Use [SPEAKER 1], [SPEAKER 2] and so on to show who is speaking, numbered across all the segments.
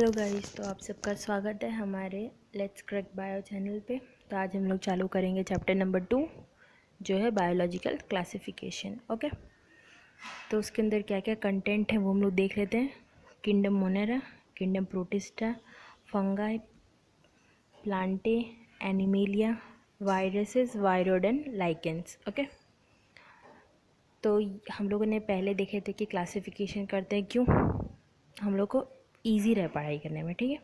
[SPEAKER 1] Hello guys, तो आप सबका स्वागत है हमारे लेट्स क्रैक बायो चैनल पे। तो आज हम लोग चालू करेंगे चैप्टर नंबर 2 जो है बायोलॉजिकल क्लासिफिकेशन। ओके, तो उसके अंदर क्या क्या कंटेंट है वो हम लोग देख लेते हैं। Kingdom Monera, kingdom Protista, fungi, plantae, animalia, viruses, viroids, lichens. Okay, तो हम लोगों ने पहले देखे थे कि क्लासिफिकेशन करते हैं क्यों, हम लोग को ईजी रहे पढ़ाई करने में। ठीक है,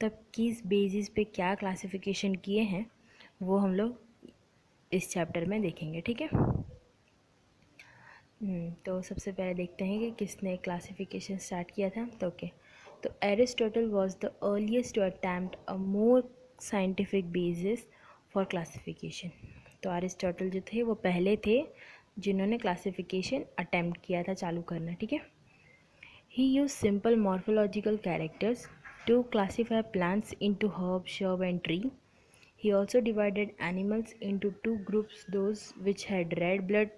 [SPEAKER 1] तब किस बेसिस पे क्या क्लासिफिकेशन किए हैं वो हम लोग इस चैप्टर में देखेंगे। ठीक है, तो सबसे पहले देखते हैं कि किसने क्लासिफिकेशन स्टार्ट किया था। तो ओके, तो Aristotle was the earliest to attempt a more scientific basis for classification. तो एरिस्टोटल जो थे वो पहले थे जिन्होंने क्लासिफिकेशन अटैम्प्ट किया था चालू करना। ठीक है, he used simple morphological characters to classify plants into herb, shrub, and tree. He also divided animals into two groups, those which had red blood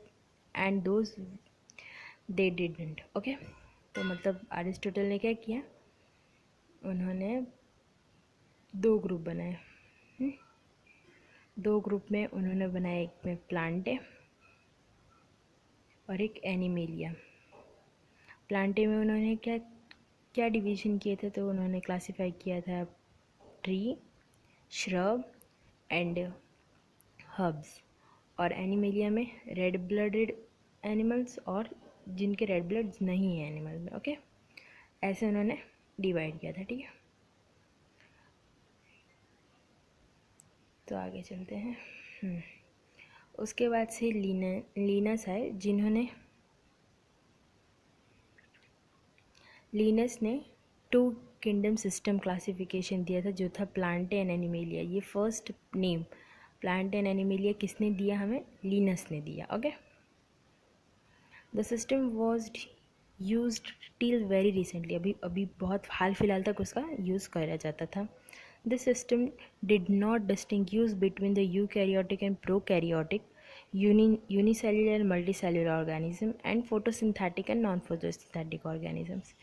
[SPEAKER 1] and those they didn't. Okay, तो मतलब Aristotle ने क्या किया, उन्होंने दो group बनाए। दो group में उन्होंने बनाया, एक में प्लांटे और एक एनिमेलिया। प्लांटे में उन्होंने क्या क्या डिवीज़न किए थे, तो उन्होंने क्लासिफाई किया था ट्री, श्रब एंड हर्ब्स। और एनिमेलिया में रेड ब्लडेड एनिमल्स और जिनके रेड ब्लड्स नहीं है एनिमल में। ओके, ऐसे उन्होंने डिवाइड किया था। ठीक है, तो आगे चलते हैं। उसके बाद से लीनस आए, जिन्होंने लीनस ने टू किंगडम सिस्टम क्लासिफिकेशन दिया था, जो था प्लांटे एंड एनिमेलिया। ये first name plant and animalia किसने दिया हमें? लीनस ने दिया। Okay, the system was used till very recently, अभी बहुत हाल फिलहाल तक उसका यूज़ करा जाता था। This system did not distinguish between the eukaryotic and prokaryotic, unicellular multicellular organism and photosynthetic and non photosynthetic organisms.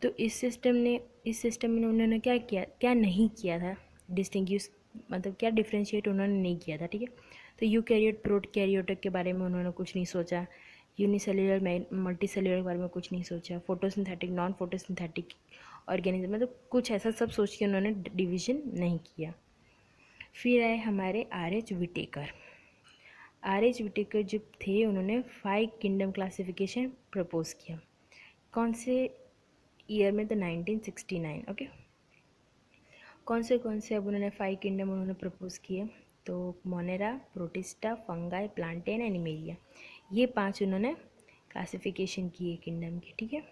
[SPEAKER 1] तो इस सिस्टम में उन्होंने क्या किया, क्या नहीं किया था, डिस्टिंग्विश मतलब क्या डिफ्रेंशिएट उन्होंने नहीं किया था। ठीक है, तो यूकैरियोट प्रोकैरियोटिक के बारे में उन्होंने कुछ नहीं सोचा, यूनिसेल्युलर मल्टी सेल्युलर के बारे में कुछ नहीं सोचा, फोटोसिंथेटिक नॉन फोटोसिंथेटिक ऑर्गेनिज्म मतलब कुछ ऐसा सब सोच के उन्होंने डिवीज़न नहीं किया। फिर आए हमारे आर.एच. विटेकर। आर.एच. विटेकर जो थे उन्होंने 5 किंगडम क्लासिफिकेशन प्रपोज किया। कौन से ईयर में? तो 1969। ओके, कौन से अब उन्होंने 5 किंगडम उन्होंने प्रपोज किए, तो Monera, protista, fungi, plantain, animalia, ये 5 उन्होंने क्लासिफिकेशन किए किंगडम के। ठीक है,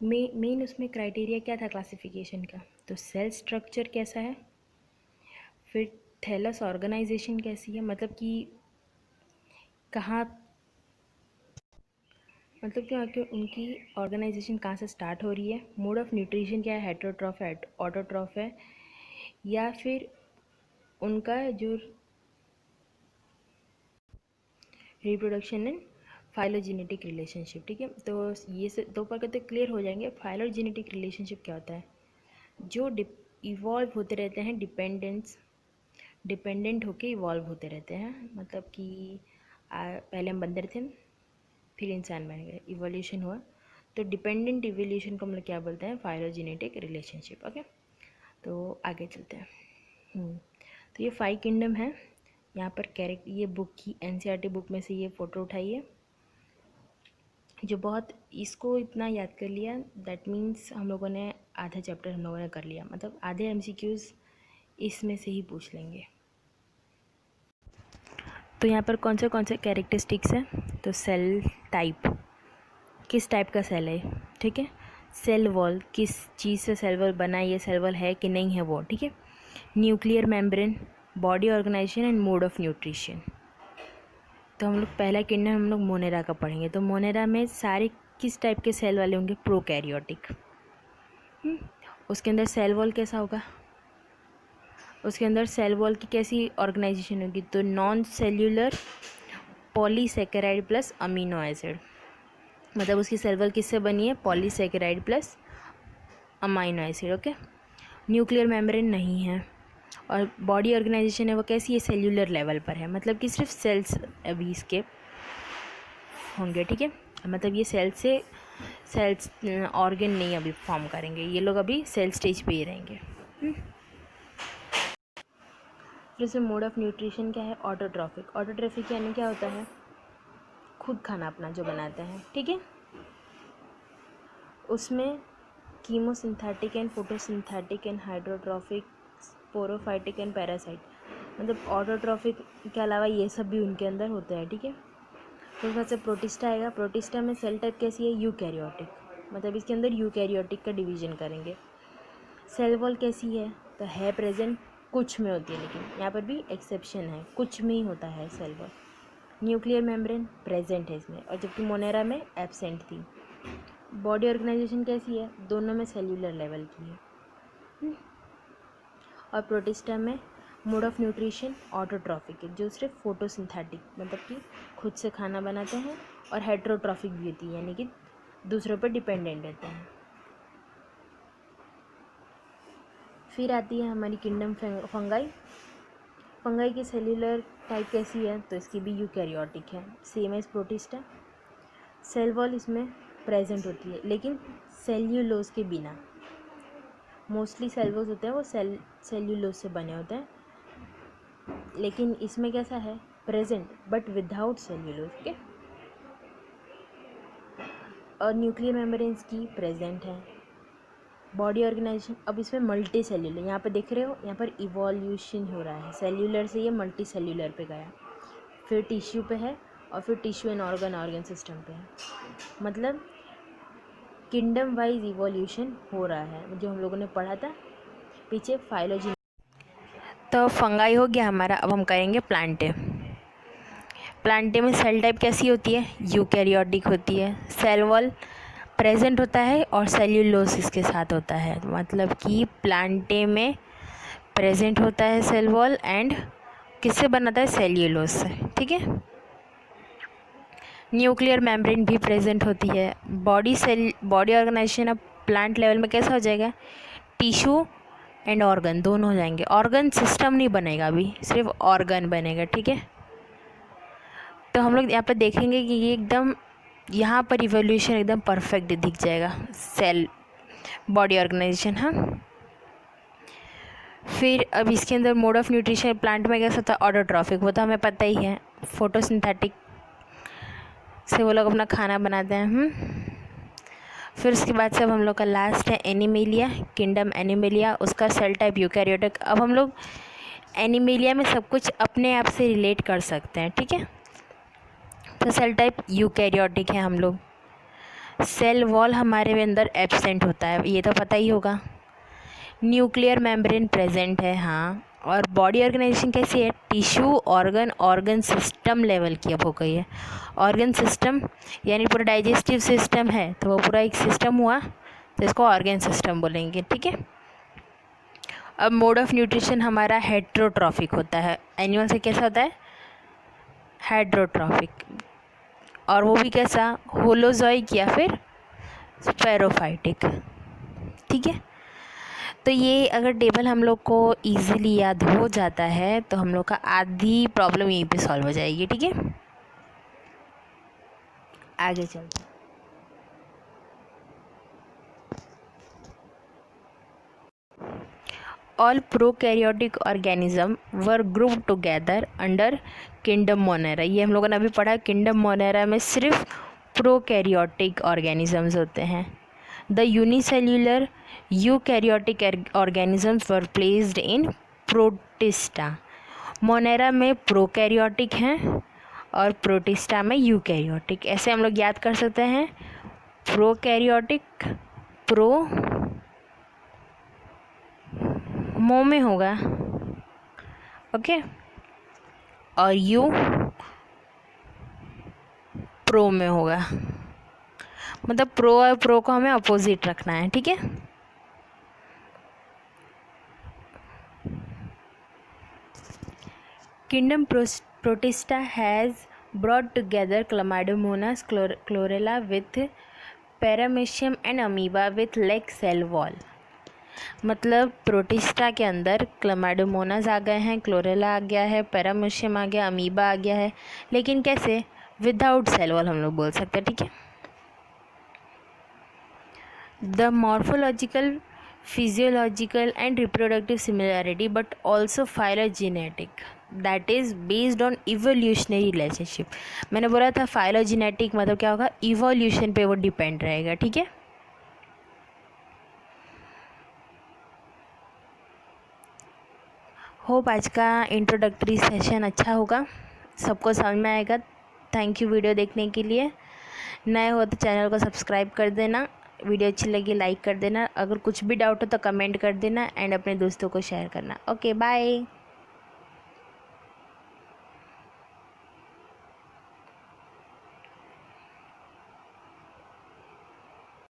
[SPEAKER 1] मेन उसमें क्राइटेरिया क्या था क्लासिफिकेशन का? तो सेल स्ट्रक्चर कैसा है, फिर थैलस ऑर्गेनाइजेशन कैसी है, मतलब कि कहाँ, मतलब कि आके उनकी ऑर्गेनाइजेशन कहाँ से स्टार्ट हो रही है, मोड ऑफ न्यूट्रिशन क्या है, हेटरोट्रॉफ है, ऑटोट्रॉफ है, या फिर उनका जो रिप्रोडक्शन एंड फाइलोजेनेटिक रिलेशनशिप। ठीक है, तो ये से दो पर तो क्लियर हो जाएंगे। फाइलोजेनेटिक रिलेशनशिप क्या होता है? जो इवॉल्व होते रहते हैं, डिपेंडेंट होके इवॉल्व होते रहते हैं, मतलब कि पहले हम बंदर थे, फिर इंसान बन गए, इवोल्यूशन हुआ, तो डिपेंडेंट इवोल्यूशन को हम लोग क्या बोलते हैं? Phylogenetic relationship. ओके, तो आगे चलते हैं। तो ये 5 किंगडम है। यहाँ पर कैरेक्टर, ये बुक की एनसीईआरटी बुक में से ये फ़ोटो उठाई है, जो बहुत, इसको इतना याद कर लिया दैट मीन्स हम लोगों ने आधा चैप्टर हम लोगों ने कर लिया, मतलब आधे एमसीक्यूज़ इसमें से ही पूछ लेंगे। तो यहाँ पर कौन से कैरेक्टरिस्टिक्स हैं? तो सेल टाइप, किस टाइप का सेल है, ठीक है, सेल वॉल, किस चीज़ से सेल वॉल बना है, ये सेल वॉल है कि नहीं है वो, ठीक है, nuclear membrane, body organisation and mode of nutrition. तो हम लोग पहला किंगडम हम लोग मोनेरा का पढ़ेंगे। तो मोनेरा में सारे किस टाइप के सेल वाले होंगे? प्रोकैरियोटिक। उसके अंदर सेल वॉल कैसा होगा? उसके अंदर सेल वॉल की कैसी ऑर्गेनाइजेशन होगी? तो non cellular polysaccharide plus amino acid, मतलब उसकी सेल वॉल किससे बनी है? Polysaccharide plus amino acid. Okay, nuclear membrane नहीं है। और बॉडी ऑर्गेनाइजेशन है वो कैसी है, सेल्यूलर लेवल पर है, मतलब कि सिर्फ सेल्स अभी इसके होंगे। ठीक है, मतलब ये सेल्स ऑर्गन नहीं अभी फॉर्म करेंगे, ये लोग अभी सेल स्टेज पे ही रहेंगे। फिर से मोड ऑफ न्यूट्रिशन क्या है, ऑटोट्रॉफिक। ऑटोट्रॉफिक यानी क्या होता है, खुद खाना अपना जो बनाते हैं। ठीक है, उसमें chemosynthetic and photosynthetic and hydrotrophic, saprophytic and parasite, मतलब ऑटोट्रॉफिक के अलावा ये सब भी उनके अंदर होते हैं। ठीक है, तो सबसे प्रोटिस्टा आएगा। प्रोटिस्टा में सेल टाइप कैसी है, यूकैरियोटिक, मतलब इसके अंदर यूकैरियोटिक का डिवीजन करेंगे। सेल वॉल कैसी है, तो है प्रेजेंट, कुछ में होती है, लेकिन यहाँ पर भी एक्सेप्शन है, कुछ में ही होता है cell wall. Nuclear membrane present है इसमें, और जबकि मोनेरा में एब्सेंट थी। बॉडी ऑर्गेनाइजेशन कैसी है, दोनों में सेल्यूलर लेवल की है। और प्रोटिस्टा में मोड ऑफ न्यूट्रिशन ऑटोट्रॉफिक है, जो सिर्फ फोटोसिंथेटिक, मतलब कि खुद से खाना बनाते हैं, और हेट्रोट्रॉफिक भी होती है, यानी कि दूसरों पर डिपेंडेंट रहते हैं। फिर आती है हमारी किंगडम फंगाई। फंगाई की सेल्यूलर टाइप कैसी है, तो इसकी भी यूकैरियोटिक है, same as protista. Cell wall इसमें प्रेजेंट होती है, लेकिन सेल्यूलोज के बिना। मोस्टली सेल वॉल्स होते हैं वो सेल्यूलोज से बने होते हैं, लेकिन इसमें कैसा है, present but without cellulose. Okay, और न्यूक्लियर मेम्ब्रेन्स की प्रेजेंट है। बॉडी ऑर्गेनाइजेशन, अब इसमें मल्टी सेल्यूलर, यहाँ पर देख रहे हो, यहाँ पर इवोल्यूशन हो रहा है, सेल्यूलर से ये मल्टी सेल्यूलर पे गया, फिर टिश्यू पे है, और फिर टिश्यू एंड ऑर्गन सिस्टम पे है, मतलब किंगडम वाइज इवोल्यूशन हो रहा है, जो हम लोगों ने पढ़ा था पीछे फाइलोजी। तो फंगाई हो गया हमारा। अब हम करेंगे प्लांटे। प्लांटे में सेल टाइप कैसी होती है, यूकैरियोटिक होती है। सेल वॉल प्रेजेंट होता है और सेल्यूलोसिस के साथ होता है, मतलब कि प्लांटे में प्रेजेंट होता है सेल वॉल एंड किससे बनाता है, सेल्यूलोज से। ठीक है, न्यूक्लियर मेम्ब्रेन भी प्रेजेंट होती है। बॉडी ऑर्गेनाइजेशन अब प्लांट लेवल में कैसा हो जाएगा, टिश्यू एंड ऑर्गन दोनों हो जाएंगे। ऑर्गन सिस्टम नहीं बनेगा अभी, सिर्फ ऑर्गन बनेगा। ठीक है, तो हम लोग यहाँ पर देखेंगे कि ये एकदम यहाँ पर इवोल्यूशन एकदम परफेक्ट दिख जाएगा, सेल बॉडी ऑर्गेनाइजेशन। हाँ, फिर अब इसके अंदर मोड ऑफ न्यूट्रिशन प्लांट में कैसा होता है, ऑटोट्रॉफिक, वो तो हमें पता ही है, फोटोसिंथेटिक से वो लोग अपना खाना बनाते हैं। फिर उसके बाद से अब हम लोग का लास्ट है एनिमेलिया, किंगडम एनिमेलिया, उसका सेल टाइप यूकैरियोटिक। अब हम लोग एनिमेलिया में सब कुछ अपने आप से रिलेट कर सकते हैं। ठीक है, तो सेल टाइप यूकैरियोटिक है हम लोग। सेल वॉल हमारे अंदर एब्सेंट होता है, ये तो पता ही होगा। न्यूक्लियर मेम्ब्रेन प्रेजेंट है, हाँ। और बॉडी ऑर्गेनाइजेशन कैसी है, टिश्यू ऑर्गन सिस्टम लेवल की अब हो गई है। ऑर्गन सिस्टम यानी पूरा डाइजेस्टिव सिस्टम है, तो वो पूरा एक सिस्टम हुआ, तो इसको ऑर्गन सिस्टम बोलेंगे। ठीक है, अब मोड ऑफ न्यूट्रिशन हमारा हेट्रोट्रॉफिक होता है। एनिमल से कैसा होता है, हेट्रोट्रॉफिक, और वो भी कैसा, होलोजोइक या फिर स्पेरोफाइटिक। ठीक है, तो ये अगर टेबल हम लोग को इजीली याद हो जाता है तो हम लोग का आधी प्रॉब्लम यहीं पे सॉल्व हो जाएगी। ठीक है, आगे चलते हैं। All prokaryotic organism were grouped together under kingdom Monera. ये हम लोगों ने अभी पढ़ा, किंगडम मोनेरा में सिर्फ प्रोकैरियोटिक ऑर्गेनिजम्स होते हैं। The unicellular eukaryotic organisms were placed in protista. Monera में प्रोकैरियोटिक हैं और प्रोटिस्टा में यूकैरियोटिक। ऐसे हम लोग याद कर सकते हैं, प्रोकैरियोटिक प्रो मो में होगा, ओके, और यू प्रो में होगा, मतलब प्रो और प्रो को हमें अपोजिट रखना है। ठीक है, kingdom protista has brought together chlamydomonas chlorella with paramecium and amoeba with leg cell wall. मतलब प्रोटिस्टा के अंदर क्लैमाइडोमोनास आ गए हैं, क्लोरेला आ गया है, पैरामीशियम आ गया, अमीबा आ गया है, लेकिन कैसे? विदाउट सेल वॉल हम लोग बोल सकते हैं, ठीक है। The morphological, physiological and reproductive similarity but also phylogenetic, that is based on evolutionary relationship। मैंने बोला था phylogenetic मतलब क्या होगा? evolution पे वो डिपेंड रहेगा, ठीक है। होप आज का इंट्रोडक्टरी सेशन अच्छा होगा, सबको समझ में आएगा। थैंक यू वीडियो देखने के लिए। नए हो तो चैनल को सब्सक्राइब कर देना, वीडियो अच्छी लगी लाइक कर देना, अगर कुछ भी डाउट हो तो कमेंट कर देना एंड अपने दोस्तों को शेयर करना। Okay bye.